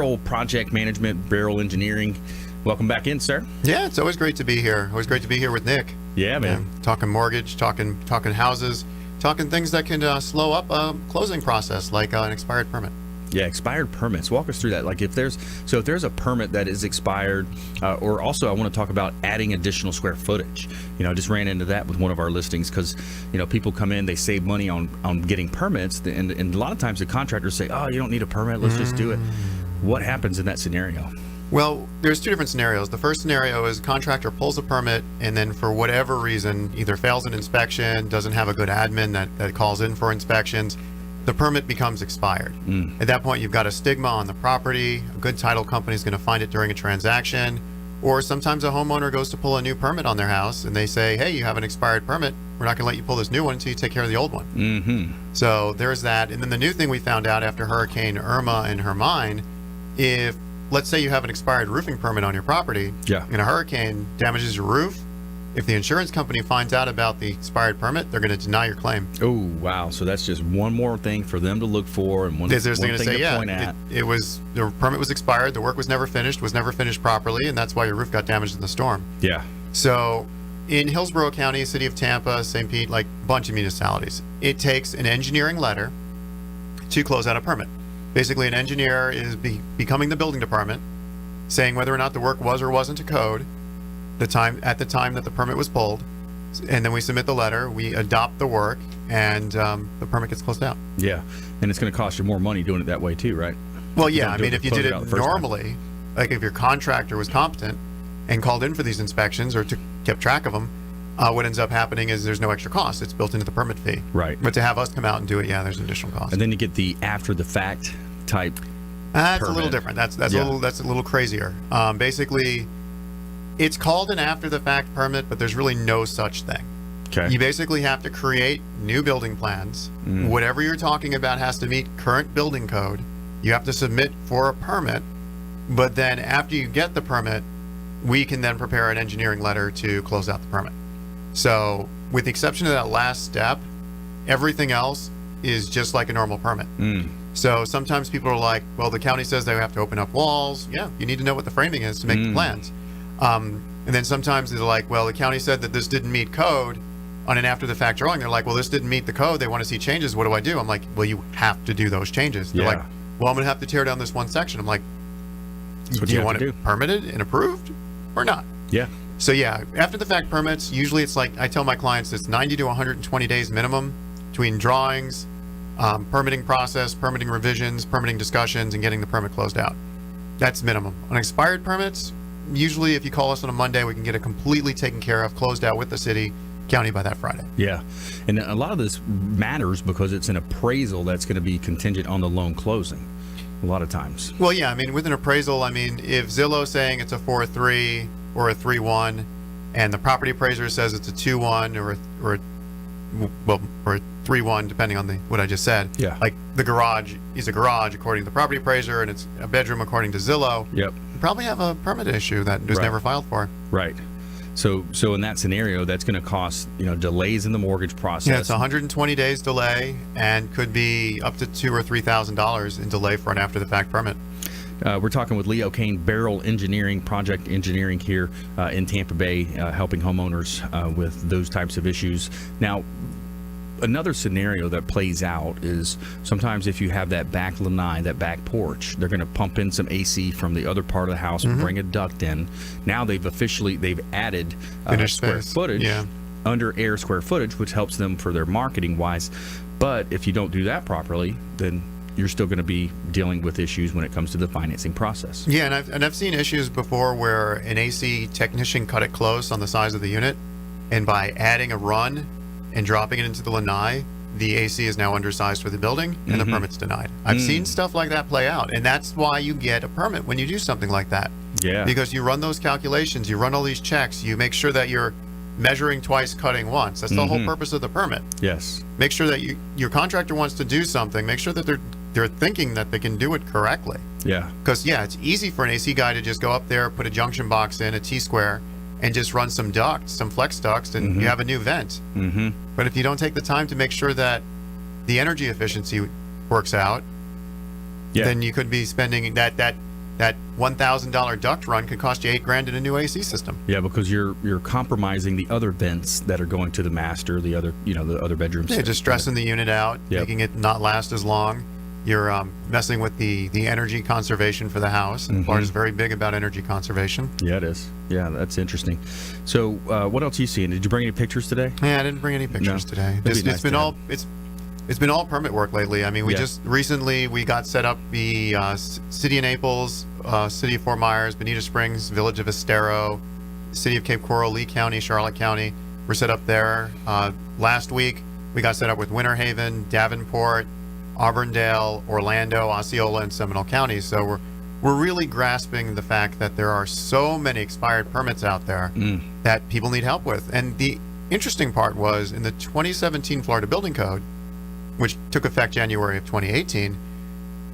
Beryl Project Management, Beryl Engineering. Welcome back in, sir. Yeah, it's always great to be here. Always great to be here with Nick. Yeah, man. Talking mortgage, talking houses, talking things that can slow up a closing process, like an expired permit. Yeah, expired permits. Walk us through that. Like if there's a permit that is expired, or also I want to talk about adding additional square footage. I just ran into that with one of our listings because, people come in, they save money on getting permits, and a lot of times the contractors say, oh, you don't need a permit, let's just do it. What happens in that scenario? Well, there's two different scenarios. The first scenario is a contractor pulls a permit and then for whatever reason either fails an inspection, doesn't have a good admin that calls in for inspections. The permit becomes expired. At that point, you've got a stigma on the property. A good title company is going to find it during a transaction. Or sometimes a homeowner goes to pull a new permit on their house and they say, hey, you have an expired permit. We're not going to let you pull this new one until you take care of the old one. So there's that. And then the new thing we found out after Hurricane Irma and Hermine, if let's say you have an expired roofing permit on your property and a hurricane damages your roof, if the insurance company finds out about the expired permit, they're going to deny your claim. Oh, wow. So that's just one more thing for them to look for and one thing to point at. The permit was expired, the work was never finished properly, and that's why your roof got damaged in the storm. Yeah. So in Hillsborough County, City of Tampa, St. Pete, like a bunch of municipalities, it takes an engineering letter to close out a permit. Basically, an engineer is becoming the building department, saying whether or not the work was or wasn't to code, at the time that the permit was pulled, and then we submit the letter, we adopt the work, and the permit gets closed out. Yeah, and it's going to cost you more money doing it that way too, right? Well, yeah, I mean, if you did it normally, like if your contractor was competent and called in for these inspections or kept track of them, what ends up happening is there's no extra cost. It's built into the permit fee. Right. But to have us come out and do it, there's an additional cost. And then you get the after the fact type. That's permit. A little different. That's a little crazier. Basically, it's called an after-the-fact permit, but there's really no such thing. Okay. You basically have to create new building plans. Whatever you're talking about has to meet current building code. You have to submit for a permit, but then after you get the permit, we can then prepare an engineering letter to close out the permit. So, with the exception of that last step, everything else is just like a normal permit. So sometimes people are like, well, the county says they have to open up walls. Yeah, you need to know what the framing is to make the plans. And then sometimes they're like, well, the county said that this didn't meet code on an after-the-fact drawing. They're like, well, this didn't meet the code. They want to see changes. What do I do? I'm like, well, you have to do those changes. They're like, well, I'm going to have to tear down this one section. I'm like, do you want it permitted and approved or not? Yeah. So yeah, after-the-fact permits, usually it's like, I tell my clients it's 90 to 120 days minimum between drawings, permitting process, permitting revisions, permitting discussions, and getting the permit closed out. That's minimum. On expired permits, usually if you call us on a Monday, we can get it completely taken care of, closed out with the city, county by that Friday. Yeah. And a lot of this matters because it's an appraisal that's going to be contingent on the loan closing a lot of times. Well, yeah, I mean, with an appraisal, if Zillow's saying it's a 4.3 or a 3.1 and the property appraiser says it's a 2.1 or a 3.1, depending on what I just said. Yeah. Like the garage is a garage according to the property appraiser and it's a bedroom according to Zillow. Yep. You probably have a permit issue that was never filed for. Right. So in that scenario, that's going to cost, delays in the mortgage process. Yeah, it's 120 days delay and could be up to $2,000 or $3,000 in delay for an after-the-fact permit. We're talking with Leo Cannyn, Beryl Engineering, Project Engineering here in Tampa Bay, helping homeowners with those types of issues. Now, another scenario that plays out is sometimes if you have that back lanai, that back porch, they're going to pump in some AC from the other part of the house and bring a duct in. Now they've added square footage under air square footage, which helps them for their marketing wise. But if you don't do that properly, then you're still going to be dealing with issues when it comes to the financing process. Yeah, and I've seen issues before where an AC technician cut it close on the size of the unit, and by adding a run and dropping it into the lanai, the AC is now undersized for the building and the permit's denied. I've seen stuff like that play out, and that's why you get a permit when you do something like that. Yeah. Because you run those calculations, you run all these checks, you make sure that you're measuring twice, cutting once. That's the whole purpose of the permit. Yes. Make sure that your contractor wants to do something, make sure that they're thinking that they can do it correctly. Yeah. Because it's easy for an AC guy to just go up there, put a junction box in, a T-square, and just run some ducts, some flex ducts, and you have a new vent. But if you don't take the time to make sure that the energy efficiency works out, then you could be spending that that $1,000 duct run could cost you $8,000 in a new AC system. Yeah, because you're compromising the other vents that are going to the master, the other bedrooms. Yeah, just stressing the unit out, Yep. making it not last as long. You're messing with the energy conservation for the house. And Florida's very big about energy conservation. Yeah, it is. Yeah, that's interesting. So, what else are you seeing? Did you bring any pictures today? Yeah, I didn't bring any pictures today. That'd be nice It's been to all it's been all permit work lately. I mean, we Yeah. just recently we got set up the City of Naples, City of Fort Myers, Bonita Springs, Village of Estero, City of Cape Coral, Lee County, Charlotte County. We're set up there. Last week we got set up with Winter Haven, Davenport, Auburndale, Orlando, Osceola, and Seminole counties. So we're really grasping the fact that there are so many expired permits out there that people need help with. And the interesting part was in the 2017 Florida Building Code, which took effect January of 2018,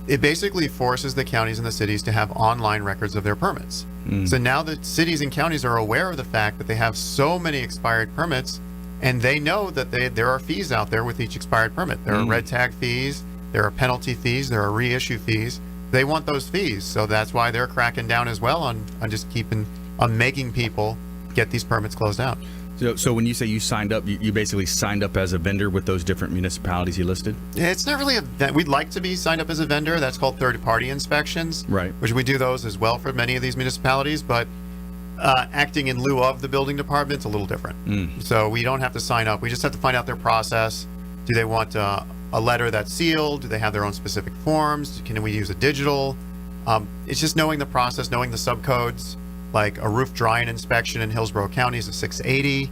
it basically forces the counties and the cities to have online records of their permits. So now the cities and counties are aware of the fact that they have so many expired permits, and they know that there are fees out there with each expired permit. There are red tag fees, there are penalty fees, there are reissue fees. They want those fees, so that's why they're cracking down as well on just making people get these permits closed out. So when you say you signed up, you basically signed up as a vendor with those different municipalities you listed? Yeah, it's not really we'd like to be signed up as a vendor. That's called third-party inspections, Right. which we do those as well for many of these municipalities, but acting in lieu of the building department's a little different. So we don't have to sign up. We just have to find out their process. Do they want a letter that's sealed? Do they have their own specific forms? Can we use a digital? It's just knowing the process, knowing the subcodes. Like a roof drying inspection in Hillsborough County is a 680,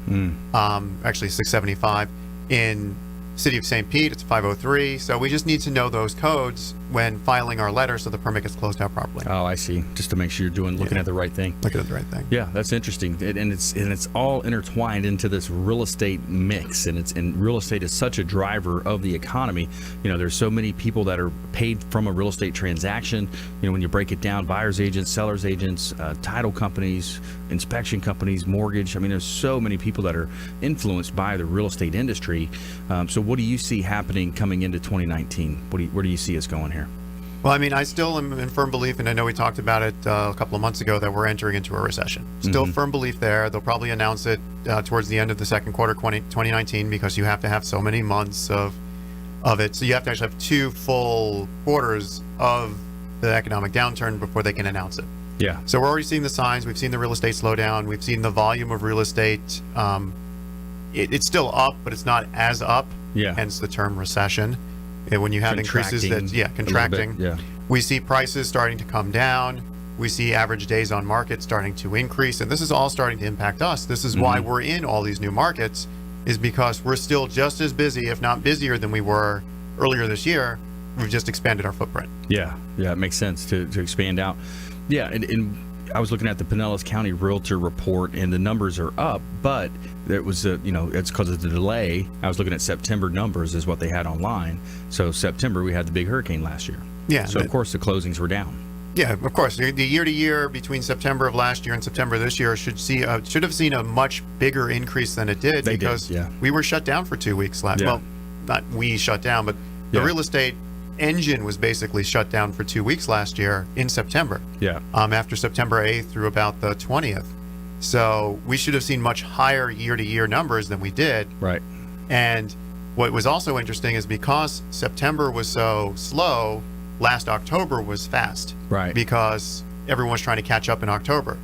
actually 675. In City of St. Pete, it's 503. So we just need to know those codes when filing our letter so the permit gets closed out properly. Oh, I see. Just to make sure you're looking at the right thing. Looking at the right thing. Yeah, that's interesting, and it's all intertwined into this real estate mix, and real estate is such a driver of the economy. You know, there's so many people that are paid from a real estate transaction. You know, when you break it down, buyers agents, sellers agents, title companies, inspection companies, mortgage. I mean, there's so many people that are influenced by the real estate industry. So, what do you see happening coming into 2019? Where do you see us going here? Well, I mean, I still am in firm belief, and I know we talked about it a couple of months ago, that we're entering into a recession. Still firm belief there. They'll probably announce it towards the end of the second quarter 2019 because you have to have so many months of it. So you have to actually have 2 full quarters of the economic downturn before they can announce it. Yeah. So we're already seeing the signs. We've seen the real estate slowdown. We've seen the volume of real estate. It's still up, but it's not as up. Yeah. Hence the term recession. And when you have increases contracting. Yeah. We see prices starting to come down. We see average days on market starting to increase. And this is all starting to impact us. This is why we're in all these new markets, is because we're still just as busy, if not busier than we were earlier this year. We've just expanded our footprint. Yeah, it makes sense to expand out. Yeah, and I was looking at the Pinellas County Realtor report, and the numbers are up, but there was it's because of the delay. I was looking at September numbers is what they had online. So September, we had the big hurricane last year. Yeah. So of course the closings were down. Yeah, of course. The year to year between September of last year and September this year should have seen a much bigger increase than it did because we were shut down for 2 weeks last. Yeah. Well, not we shut down, but the real estate engine was basically shut down for 2 weeks last year in September. Yeah. After September 8th through about the 20th. So we should have seen much higher year-to-year numbers than we did. Right. And what was also interesting is because September was so slow, last October was fast. Right. Because everyone was trying to catch up in October.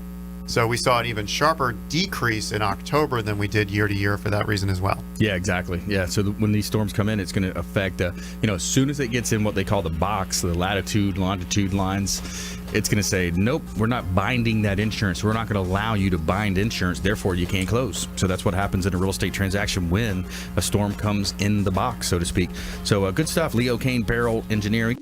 So we saw an even sharper decrease in October than we did year to year for that reason as well. Yeah, exactly. Yeah, so when these storms come in, it's going to affect, as soon as it gets in what they call the box, the latitude, longitude lines, it's going to say, nope, we're not binding that insurance. We're not going to allow you to bind insurance. Therefore, you can't close. So that's what happens in a real estate transaction when a storm comes in the box, so to speak. So good stuff. Leo Cannyn, Beryl Engineering.